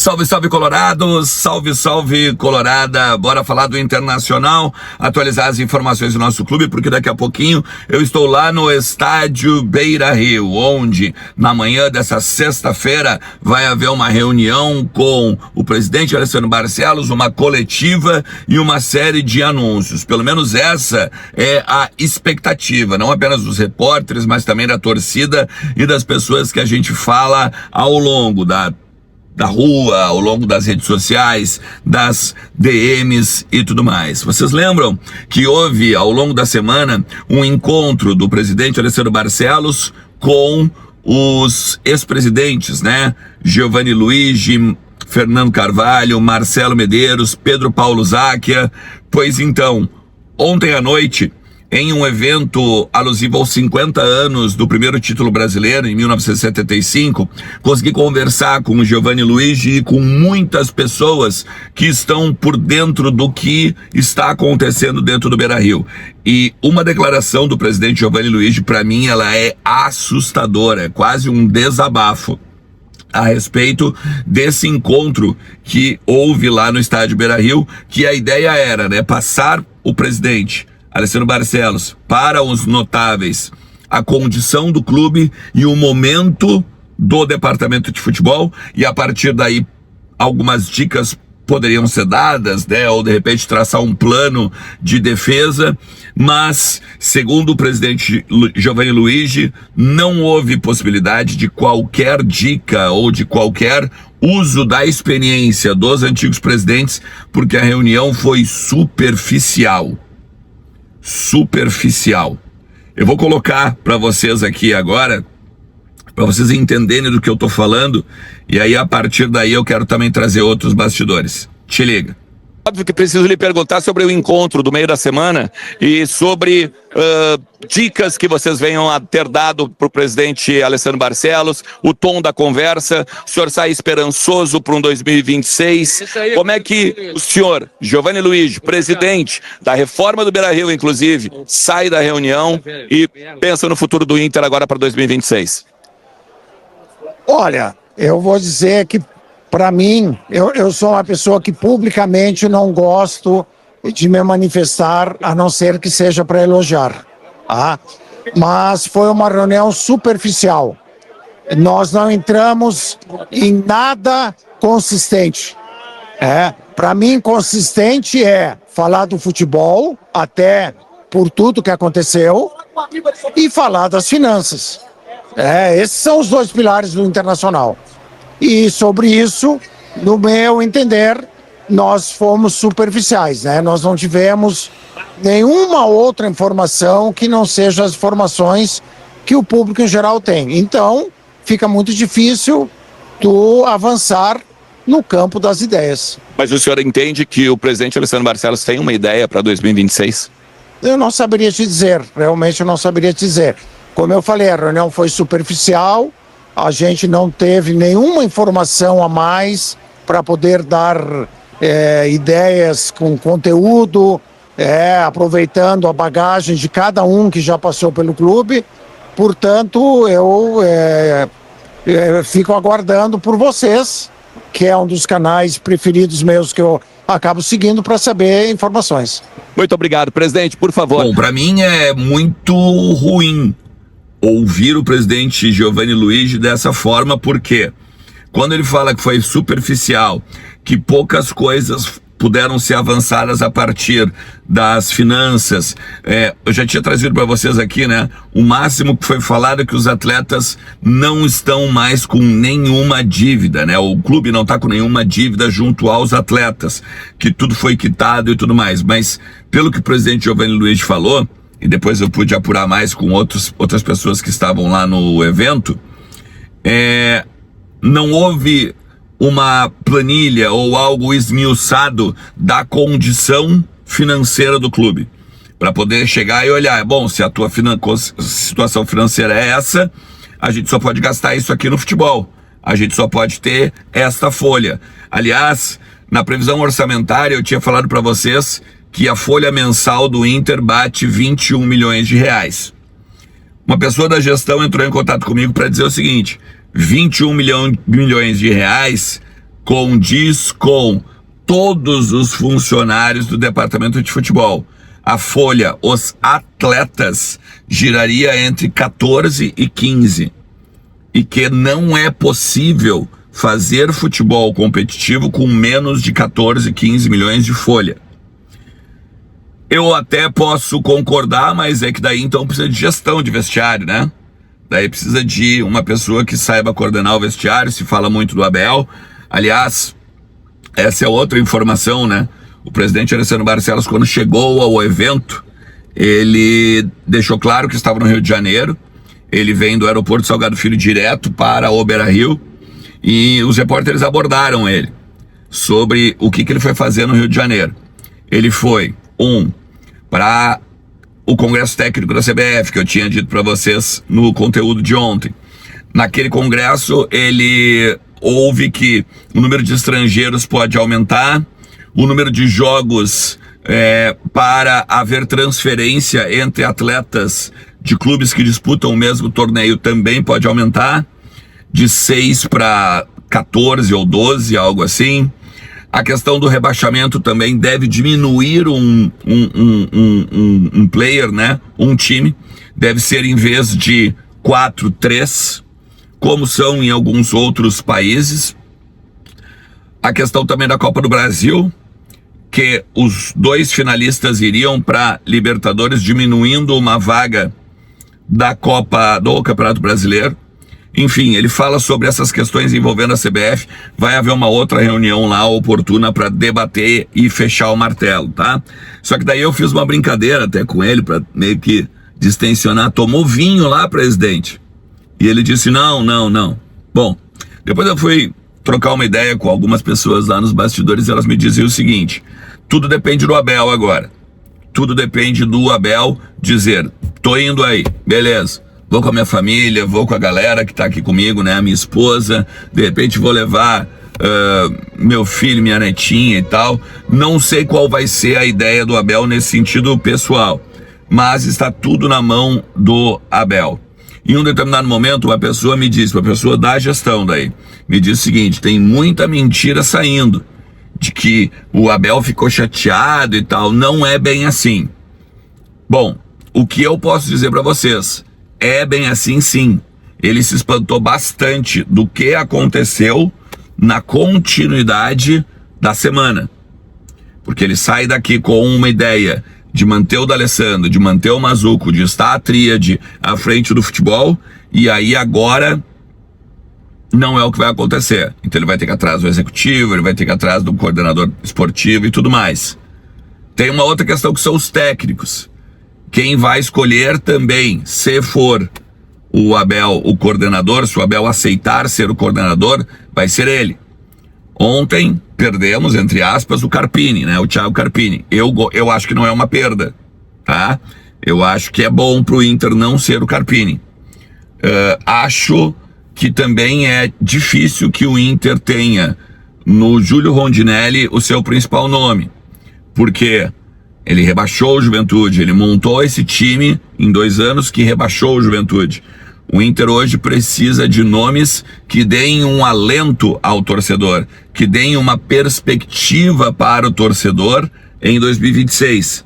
Salve, salve Colorado, salve, salve Colorada, bora falar do Internacional, atualizar as informações do nosso clube, porque daqui a pouquinho eu estou lá no estádio Beira-Rio, onde na manhã dessa sexta-feira vai haver uma reunião com o presidente Alessandro Barcelos, uma coletiva e uma série de anúncios. Pelo menos essa é a expectativa, não apenas dos repórteres, mas também da torcida e das pessoas que a gente fala ao longo da rua, ao longo das redes sociais, das DMs e tudo mais. Vocês lembram que houve, ao longo da semana, um encontro do presidente Alessandro Barcelos com os ex-presidentes, né? Giovanni Luigi, Fernando Carvalho, Marcelo Medeiros, Pedro Paulo Zacchia. Pois então, ontem à noite, em um evento alusivo aos 50 anos do primeiro título brasileiro, em 1975, consegui conversar com o Giovanni Luigi e com muitas pessoas que estão por dentro do que está acontecendo dentro do Beira-Rio. E uma declaração do presidente Giovanni Luigi, para mim, ela é assustadora, é quase um desabafo a respeito desse encontro que houve lá no estádio Beira-Rio, que a ideia era, né, passar o presidente Alessandro Barcelos para os notáveis a condição do clube e o momento do departamento de futebol, e a partir daí algumas dicas poderiam ser dadas, né, ou de repente traçar um plano de defesa, mas segundo o presidente Giovanni Luigi, não houve possibilidade de qualquer dica ou de qualquer uso da experiência dos antigos presidentes, porque a reunião foi superficial. Eu vou colocar para vocês aqui agora, para vocês entenderem do que eu tô falando, e aí a partir daí eu quero também trazer outros bastidores. Te liga. Óbvio que preciso lhe perguntar sobre o encontro do meio da semana e sobre dicas que vocês venham a ter dado para o presidente Alessandro Barcelos, o tom da conversa. O senhor sai esperançoso para um 2026. Como é que o senhor, Giovanni Luigi, presidente da reforma do Beira-Rio, inclusive, sai da reunião e pensa no futuro do Inter agora para 2026? Olha, eu vou dizer que, para mim, eu sou uma pessoa que publicamente não gosto de me manifestar, a não ser que seja para elogiar. Mas foi uma reunião superficial. Nós não entramos em nada consistente. Para mim, consistente é falar do futebol, até por tudo que aconteceu, e falar das finanças. Esses são os dois pilares do Internacional. E sobre isso, no meu entender, nós fomos superficiais, né? Nós não tivemos nenhuma outra informação que não seja as informações que o público em geral tem. Então, fica muito difícil tu avançar no campo das ideias. Mas o senhor entende que o presidente Alessandro Barcelos tem uma ideia para 2026? Eu não saberia te dizer, realmente eu não saberia te dizer. Como eu falei, a reunião foi superficial, a gente não teve nenhuma informação a mais para poder dar ideias com conteúdo, aproveitando a bagagem de cada um que já passou pelo clube. Portanto, eu fico aguardando por vocês, que é um dos canais preferidos meus que eu acabo seguindo para saber informações. Muito obrigado, presidente, por favor. Bom, para mim é muito ruim ouvir o presidente Giovanni Luigi dessa forma, porque quando ele fala que foi superficial, que poucas coisas puderam ser avançadas a partir das finanças, eu já tinha trazido para vocês aqui, né? O máximo que foi falado é que os atletas não estão mais com nenhuma dívida, né? O clube não está com nenhuma dívida junto aos atletas, que tudo foi quitado e tudo mais. Mas pelo que o presidente Giovanni Luigi falou, e depois eu pude apurar mais com outras pessoas que estavam lá no evento, não houve uma planilha ou algo esmiuçado da condição financeira do clube, para poder chegar e olhar, bom, se a tua situação financeira é essa, a gente só pode gastar isso aqui no futebol, a gente só pode ter esta folha. Aliás, na previsão orçamentária eu tinha falado para vocês que a folha mensal do Inter bate 21 milhões de reais. Uma pessoa da gestão entrou em contato comigo para dizer o seguinte: 21 milhões de reais condiz com todos os funcionários do departamento de futebol. A folha, os atletas, giraria entre 14 e 15. E que não é possível fazer futebol competitivo com menos de 14, 15 milhões de folha. Eu até posso concordar, mas é que daí então precisa de gestão de vestiário, né? Daí precisa de uma pessoa que saiba coordenar o vestiário. Se fala muito do Abel. Aliás, essa é outra informação, né? O presidente Alessandro Barcelos, quando chegou ao evento, ele deixou claro que estava no Rio de Janeiro. Ele vem do aeroporto Salgado Filho direto para o Beira-Rio. E os repórteres abordaram ele sobre o que ele foi fazer no Rio de Janeiro. Ele foi, para o Congresso Técnico da CBF, que eu tinha dito para vocês no conteúdo de ontem. Naquele congresso, ele ouve que o número de estrangeiros pode aumentar, o número de jogos para haver transferência entre atletas de clubes que disputam o mesmo torneio também pode aumentar, de 6 para 14 ou 12, algo assim. A questão do rebaixamento também deve diminuir um player, né? Um time. Deve ser, em vez de 4, 3, como são em alguns outros países. A questão também da Copa do Brasil, que os 2 finalistas iriam para Libertadores, diminuindo uma vaga da Copa do Campeonato Brasileiro. Enfim, ele fala sobre essas questões envolvendo a CBF. Vai haver uma outra reunião lá oportuna para debater e fechar o martelo, tá? Só que daí eu fiz uma brincadeira até com ele para meio que distensionar. Tomou vinho lá, presidente? E ele disse não. Bom, depois eu fui trocar uma ideia com algumas pessoas lá nos bastidores e elas me diziam o seguinte: tudo depende do Abel agora. Tudo depende do Abel dizer, tô indo aí, beleza. Vou com a minha família, vou com a galera que tá aqui comigo, né? A minha esposa, de repente vou levar meu filho, minha netinha e tal. Não sei qual vai ser a ideia do Abel nesse sentido pessoal, mas está tudo na mão do Abel. Em um determinado momento, uma pessoa me disse, uma pessoa da gestão daí, me disse o seguinte: tem muita mentira saindo, de que o Abel ficou chateado e tal. Não é bem assim. Bom, o que eu posso dizer para vocês, é bem assim sim. Ele se espantou bastante do que aconteceu na continuidade da semana. Porque ele sai daqui com uma ideia de manter o D'Alessandro, de manter o Mazzuco, de estar a tríade à frente do futebol, e aí agora não é o que vai acontecer. Então ele vai ter que ir atrás do executivo, ele vai ter que ir atrás do coordenador esportivo e tudo mais. Tem uma outra questão que são os técnicos. Quem vai escolher também, se for o Abel o coordenador, se o Abel aceitar ser o coordenador, vai ser ele. Ontem perdemos, entre aspas, o Carpini, né? O Thiago Carpini. Eu acho que não é uma perda, tá? Eu acho que é bom pro Inter não ser o Carpini. Acho que também é difícil que o Inter tenha no Júlio Rondinelli o seu principal nome. Porque ele rebaixou o Juventude, ele montou esse time em 2 anos que rebaixou o Juventude. O Inter hoje precisa de nomes que deem um alento ao torcedor, que deem uma perspectiva para o torcedor em 2026.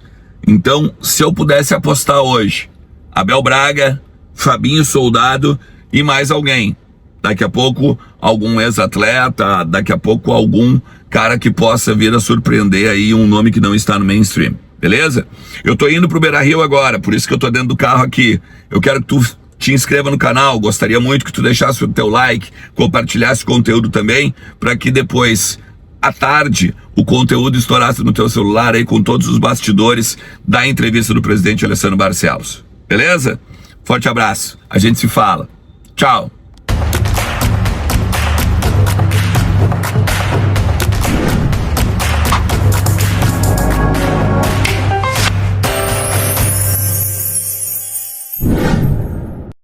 Então, se eu pudesse apostar hoje, Abel Braga, Fabinho Soldado e mais alguém. Daqui a pouco algum ex-atleta, daqui a pouco algum cara que possa vir a surpreender aí, um nome que não está no mainstream. Beleza? Eu tô indo pro Beira-Rio agora, por isso que eu tô dentro do carro aqui. Eu quero que tu te inscreva no canal, gostaria muito que tu deixasse o teu like, compartilhasse o conteúdo também, para que depois, à tarde, o conteúdo estourasse no teu celular aí com todos os bastidores da entrevista do presidente Alessandro Barcelos. Beleza? Forte abraço, a gente se fala. Tchau.